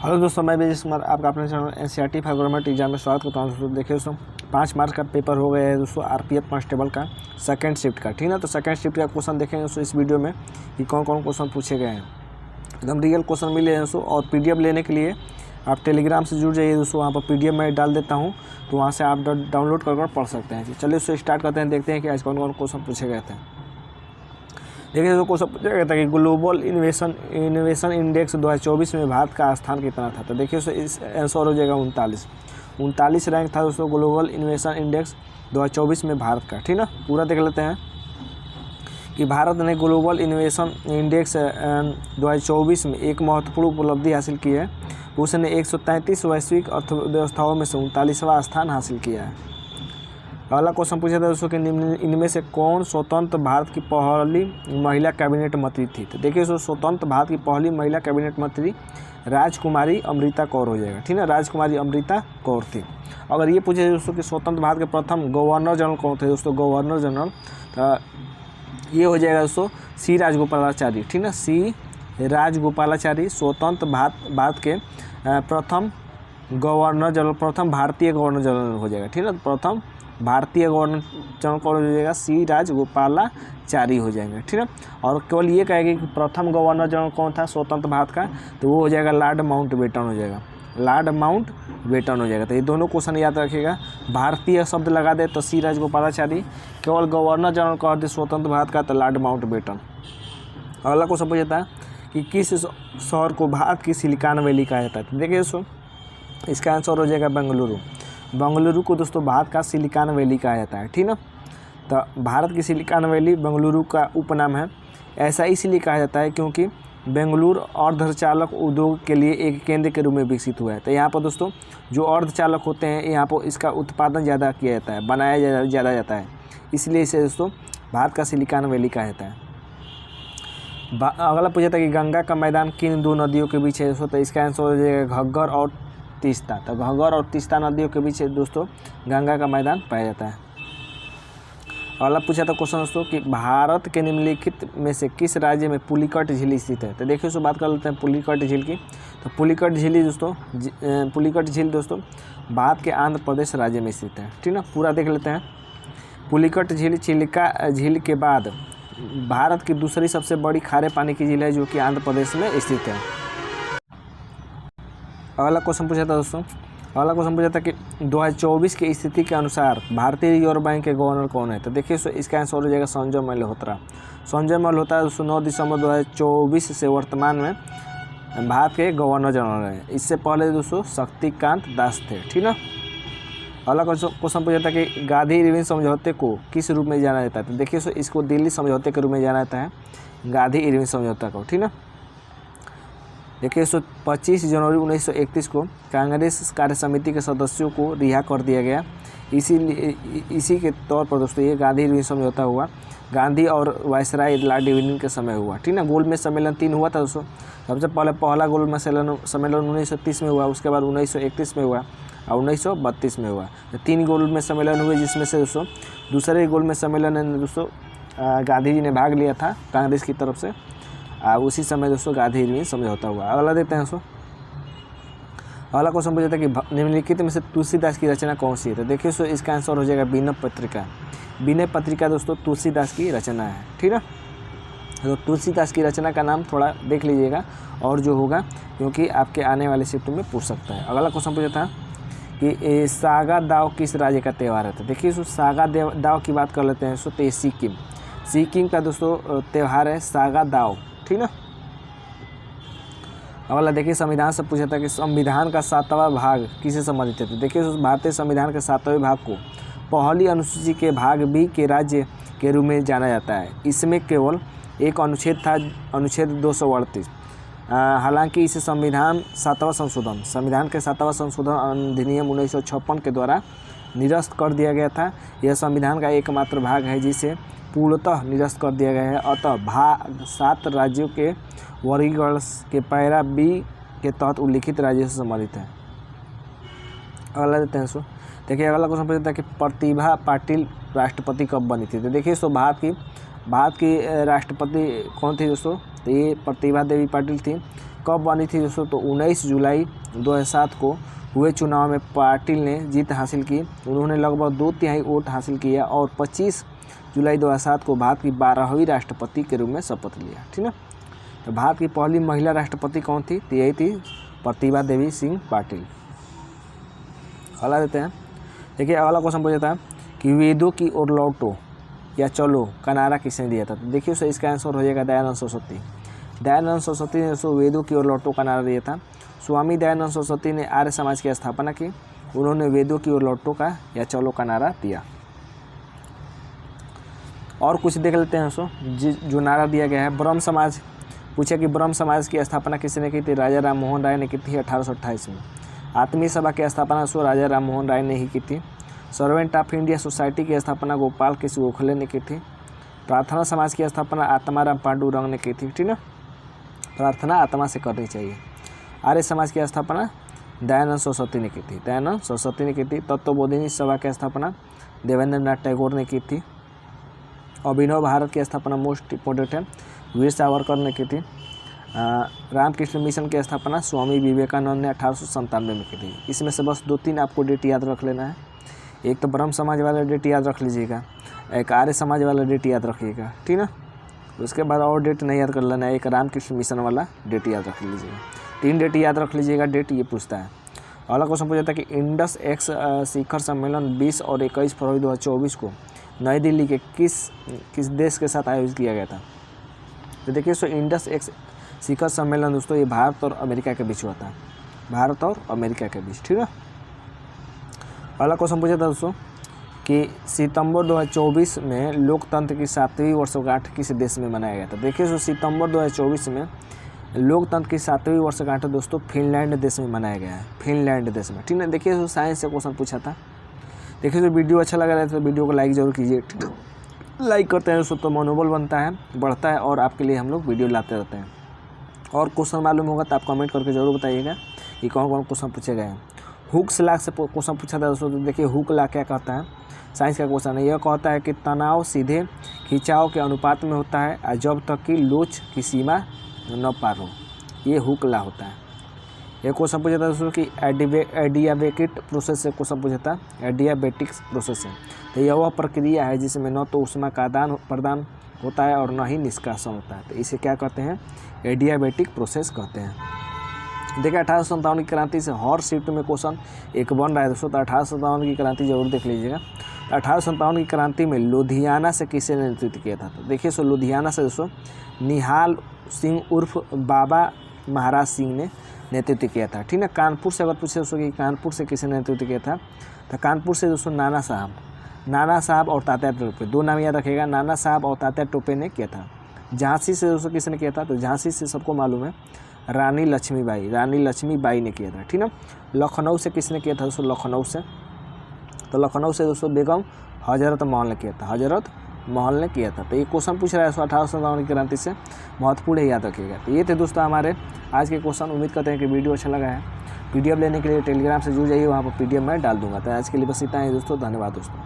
Hello दोस्तों, मैं विजय कुमार आपका अपने channel NCERT for government exam में स्वागत करता हूँ। दोस्तों देखिए दोस्तों 5 मार्च का पेपर हो गया है दोस्तों आरपीएफ कांस्टेबल का सेकंड शिफ्ट का। ठीक है, तो सेकंड शिफ्ट का क्वेश्चन देखेंगे दोस्तों इस वीडियो में कि कौन कौन क्वेश्चन पूछे गए हैं। एकदम रियल क्वेश्चन मिले हैं दोस्तों। और पीडीएफ लेने के लिए आप टेलीग्राम से जुड़ जाइए दोस्तों, वहाँ पर पीडीएफ मैं डाल देता हूँ, तो वहाँ से आप डाउनलोड कर पढ़ सकते हैं। चलिए दोस्तों स्टार्ट करते हैं, देखते हैं कि आज कौन कौन क्वेश्चन पूछे गए थे। देखिए दोस्तों क्वेश्चन पूछा गया था कि ग्लोबल इनोवेशन इंडेक्स 2024 में भारत का स्थान कितना था। तो देखिए दोस्तों इस आंसर हो जाएगा 39 रैंक था दोस्तों ग्लोबल इनोवेशन इंडेक्स 2024 में भारत का। ठीक ना, पूरा देख लेते हैं कि भारत ने ग्लोबल इनोवेशन इंडेक्स 2024 में एक महत्वपूर्ण उपलब्धि हासिल की है। उसने 133 वैश्विक अर्थव्यवस्थाओं में से 39वां स्थान हासिल किया है। अगला क्वेश्चन पूछा था दोस्तों कि इनमें से कौन स्वतंत्र भारत की पहली महिला कैबिनेट मंत्री थी। तो देखिए दोस्तों स्वतंत्र भारत की पहली महिला कैबिनेट मंत्री राजकुमारी अमृता कौर हो जाएगा। ठीक है, राजकुमारी अमृता कौर थी। अगर ये पूछे दोस्तों कि स्वतंत्र भारत के प्रथम गवर्नर जनरल कौन थे दोस्तों, गवर्नर जनरल ये हो जाएगा दोस्तों सी राजगोपालाचारी। ठीक ना, सी राजगोपालाचारी स्वतंत्र भारत के प्रथम गवर्नर जनरल, प्रथम भारतीय गवर्नर जनरल हो जाएगा। ठीक है, प्रथम भारतीय गवर्नर जनरल कौन हो जाएगा, सी राजगोपालाचारी हो जाएंगे। ठीक है, और केवल ये कहेगा कि प्रथम गवर्नर जनरल कौन था स्वतंत्र भारत का, तो वो हो जाएगा लॉर्ड माउंटबेटन हो जाएगा, लॉर्ड माउंटबेटन हो जाएगा। तो ये दोनों क्वेश्चन याद रखिएगा। भारतीय शब्द लगा दे तो सी राजगोपालाचारी, केवल गवर्नर जनरल कह दे स्वतंत्र भारत का तो लॉर्ड माउंटबेटन। अगला क्वेश्चन पूछा था कि किस शहर को भारत की सिलिकॉन वैली कहा जाता है। तो देखिए दोस्तों इसका आंसर हो जाएगा बेंगलुरु। बेंगलुरु को दोस्तों भारत का सिलिकॉन वैली कहा जाता है। ठीक ना, तो भारत की सिलिकॉन वैली बेंगलुरु का उपनाम है। ऐसा इसलिए कहा जाता है क्योंकि बेंगलुरु अर्धचालक उद्योग के लिए एक केंद्र के रूप में विकसित हुआ है। तो यहाँ पर दोस्तों जो अर्धचालक होते हैं यहाँ पर इसका उत्पादन ज़्यादा किया जाता है, बनाया ज़्यादा जाता है, इसलिए इसे दोस्तों भारत का सिलिकॉन वैली कहा जाता है। अगला पूछा था कि गंगा का मैदान किन दो नदियों के बीच है दोस्तों। तो इसका आंसर हो जाएगा घग्गर और तीस्ता। तो घग्गर और तीस्ता नदियों के बीच दोस्तों गंगा का मैदान पाया जाता है। अगला पूछा था क्वेश्चन दोस्तों कि भारत के निम्नलिखित में से किस राज्य में पुलिकट झील स्थित है। तो देखिए दोस्तों बात कर लेते हैं पुलिकट झील की। तो पुलिकट झील दोस्तों भारत के आंध्र प्रदेश राज्य में स्थित है। ठीक ना, पूरा देख लेते हैं। पुलिकट झील चिलिका झील के बाद भारत की दूसरी सबसे बड़ी खारे पानी की झील है, जो कि आंध्र प्रदेश में स्थित है। अगला क्वेश्चन पूछा था कि 2024 की स्थिति के अनुसार भारतीय रिजर्व बैंक के गवर्नर कौन है। तो देखिए इसका आंसर हो जाएगा संजय मल्होत्रा। संजय मल्होत्रा दोस्तों 9 दिसंबर 2024 से वर्तमान में भारत के गवर्नर जनरल हैं। इससे पहले दोस्तों शक्तिकांत दास थे। ठीक ना, अगला क्वेश्चन पूछा था कि गांधी इरविन समझौते को किस रूप में जाना जाता है। तो देखिए इसको दिल्ली समझौते के रूप में जाना जाता है, गांधी इरविन समझौता को। ठीक ना, देखिए 25 जनवरी 1931 को कांग्रेस कार्य समिति के सदस्यों को रिहा कर दिया गया। इसी के तौर पर दोस्तों ये गांधी इरविन समझौता हुआ। गांधी और वायसराय लॉर्ड इरविन के समय हुआ। ठीक ना, गोलमेज सम्मेलन 3 हुआ था दोस्तों। सबसे पहला गोलमेज सम्मेलन 1930 में हुआ, उसके बाद 1931 में हुआ और 1932 में हुआ। तो 3 गोलमेज सम्मेलन हुए, जिसमें से दोस्तों दूसरे गोलमेज सम्मेलन में दोस्तों गांधी जी ने भाग लिया था कांग्रेस की तरफ से। उसी समय दोस्तों गांधी इरविन समझौता हुआ। अगला देखते हैं दोस्तों। अगला क्वेश्चन पूछा था कि निम्नलिखित में से तुलसीदास की रचना कौन सी है। तो देखिए दोस्तों इसका आंसर हो जाएगा विनय पत्रिका। विनय पत्रिका दोस्तों तुलसीदास की रचना है। ठीक है, तो तुलसीदास की रचना का नाम थोड़ा देख लीजिएगा और जो होगा, क्योंकि आपके आने वाले शिफ्ट में पूछ सकता है। अगला क्वेश्चन पूछा था कि सागा दाव किस राज्य का त्यौहार है। तो देखिए सागा दाव की बात कर लेते हैं दोस्तों। तो ये सिक्किम का दोस्तों त्यौहार है सागा दाव। ठीक ना, अगला देखिए संविधान से पूछा था कि संविधान का 7वां भाग किसे संबंधित है। तो देखिए भारतीय संविधान के 7वें भाग को पहली अनुसूची के भाग बी के राज्य के रूप में जाना जाता है। इसमें केवल एक अनुच्छेद था, अनुच्छेद 238। हालांकि इसे संविधान के 7वां संशोधन अधिनियम 1956 के द्वारा निरस्त कर दिया गया था। यह संविधान का एकमात्र भाग है जिसे पूर्णतः निरस्त कर दिया गया है। अतः भाग 7 राज्यों के वर्गीकरण के पैरा बी के तहत उल्लिखित राज्यों से संबंधित है। अगला देते हैं सो देखिए अगला क्वेश्चन पूछता है कि प्रतिभा पाटिल राष्ट्रपति कब बनी थी। तो देखिए भारत की राष्ट्रपति कौन थी दोस्तों। तो ये प्रतिभा देवी पाटिल थी। कब बनी थी दोस्तों? तो 19 जुलाई 2007 को हुए चुनाव में पाटिल ने जीत हासिल की। उन्होंने लगभग 2/3 वोट हासिल किया और 25 जुलाई 2007 को भारत की 12वीं राष्ट्रपति के रूप में शपथ लिया। ठीक है, तो भारत की पहली महिला राष्ट्रपति कौन थी? तो यही थी प्रतिभा देवी सिंह पाटिल। अगला देते हैं। देखिए अगला क्वेश्चन पूछा था कि वेदों की ओर लौटो या चलो का नारा किसने दिया था? तो देखिए इसका आंसर हो जाएगा दयानंद सरस्वती। दयानंद सरस्वती ने वेदों की ओर लौटो का नारा दिया था। स्वामी दयानंद सरस्वती ने आर्य समाज की स्थापना की। उन्होंने वेदों की ओर लौटो का या चलो का नारा दिया। और कुछ देख लेते हैं दोस्तों जो नारा दिया गया है। ब्रह्म समाज पूछा कि ब्रह्म समाज की स्थापना किसने की थी? राजा राम मोहन राय ने की थी 1828 में। आत्मीय सभा की स्थापना राजा राम मोहन राय ने ही की थी। सर्वेंट ऑफ इंडिया सोसाइटी की स्थापना गोपाल कृष्ण गोखले ने की थी। प्रार्थना समाज की स्थापना आत्माराम पांडुरंग ने की थी। ठीक है, प्रार्थना आत्मा से करनी चाहिए। आर्य समाज की स्थापना दयानंद सरस्वती ने की थी। दयानंद सरस्वती ने की थी। तत्वबोधिनी सभा की स्थापना देवेंद्र नाथ टैगोर ने की थी। अभिनव भारत की स्थापना मोस्ट इम्पोर्टेंट है वीर सावरकर ने की थी। रामकृष्ण मिशन की स्थापना स्वामी विवेकानंद ने 1897 में की थी। इसमें से बस 2-3 आपको डेट याद रख लेना है। एक तो ब्रह्म समाज वाला डेट याद रख लीजिएगा, एक आर्य समाज वाला डेट याद रखिएगा। ठीक है, उसके बाद और डेट नहीं याद कर लेना है। एक रामकृष्ण मिशन वाला डेट याद रख लीजिएगा। 3 डेट याद रख लीजिएगा। डेट ये पूछता है। अगला क्वेश्चन पूछा था कि इंडस एक्स शिखर सम्मेलन 20 और 21 फरवरी 2024 को नई दिल्ली के किस देश के साथ आयोजित किया गया था? तो देखिए इंडस एक्स शिखर सम्मेलन दोस्तों ये भारत और अमेरिका के बीच हुआ था। भारत और अमेरिका के बीच। ठीक है, अगला क्वेश्चन पूछा था दोस्तों कि सितंबर 2024 में लोकतंत्र की 7वीं वर्षगांठ किस देश में मनाया गया था? देखिए सितंबर 2024 में लोकतंत्र की 7वीं वर्षगांठ दोस्तों फिनलैंड देश में मनाया गया है। फिनलैंड देश में। ठीक है, देखिए साइंस से क्वेश्चन पूछा था। देखिए वीडियो अच्छा लग रहा है तो वीडियो को लाइक जरूर कीजिए। लाइक करते हैं दोस्तों तो मनोबल बनता है, बढ़ता है और आपके लिए हम लोग वीडियो लाते रहते हैं। और क्वेश्चन मालूम होगा तो आप कमेंट करके जरूर बताइएगा कि कौन कौन क्वेश्चन पूछे गए हैं। हुक्स लॉ से क्वेश्चन पूछा था दोस्तों। तो देखिए हुक लॉ क्या कहता है? साइंस का क्वेश्चन है। यह कहता है कि तनाव सीधे खिंचाव के अनुपात में होता है जब तक कि लोच की सीमा न पार हो। ये हुक लॉ होता है। एक क्वेश्चन पूछा था दोस्तों कि एडियाबेटिक प्रोसेस से क्वेश्चन पूछा था। एडियाबेटिक्स प्रोसेस है तो यह वह प्रक्रिया है जिसमें न तो ऊष्मा का आदान प्रदान होता है और न ही निष्कासन होता है। तो इसे क्या कहते हैं? एडियाबेटिक प्रोसेस कहते हैं। देखिए 1857 की क्रांति से हर शिफ्ट में क्वेश्चन एक बन रहा है दोस्तों। तो 1857 की क्रांति जरूर देख लीजिएगा। 1857 की क्रांति में लुधियाना से किसने नेतृत्व किया था? तो देखिए लुधियाना से दोस्तों निहाल सिंह उर्फ बाबा महाराज सिंह ने नेतृत्व किया था। ठीक है, कानपुर से अगर पूछे दोस्तों कि कानपुर से किसने नेतृत्व किया था? तो कानपुर से दोस्तों नाना साहब और तात्या टोपे। 2 नाम याद रखेगा, नाना साहब और तात्या टोपे ने किया था। झांसी से दोस्तों किसने किया था? तो झांसी से सबको मालूम है रानी लक्ष्मीबाई ने किया था। ठीक है, लखनऊ से किसने किया था दोस्तों? लखनऊ से दोस्तों बेगम हजरत महल ने किया था। हजरत महल ने किया था। तो ये क्वेश्चन पूछ रहा है 1857 की क्रांति से, महत्वपूर्ण है, याद रखिएगा। तो ये थे दोस्तों हमारे आज के क्वेश्चन। उम्मीद करते हैं कि वीडियो अच्छा लगा है। PDF लेने के लिए टेलीग्राम से जुड़ जाइए, वहाँ पर PDF मैं डाल दूंगा। तो आज के लिए बस इतना ही दोस्तों। धन्यवाद दोस्तों।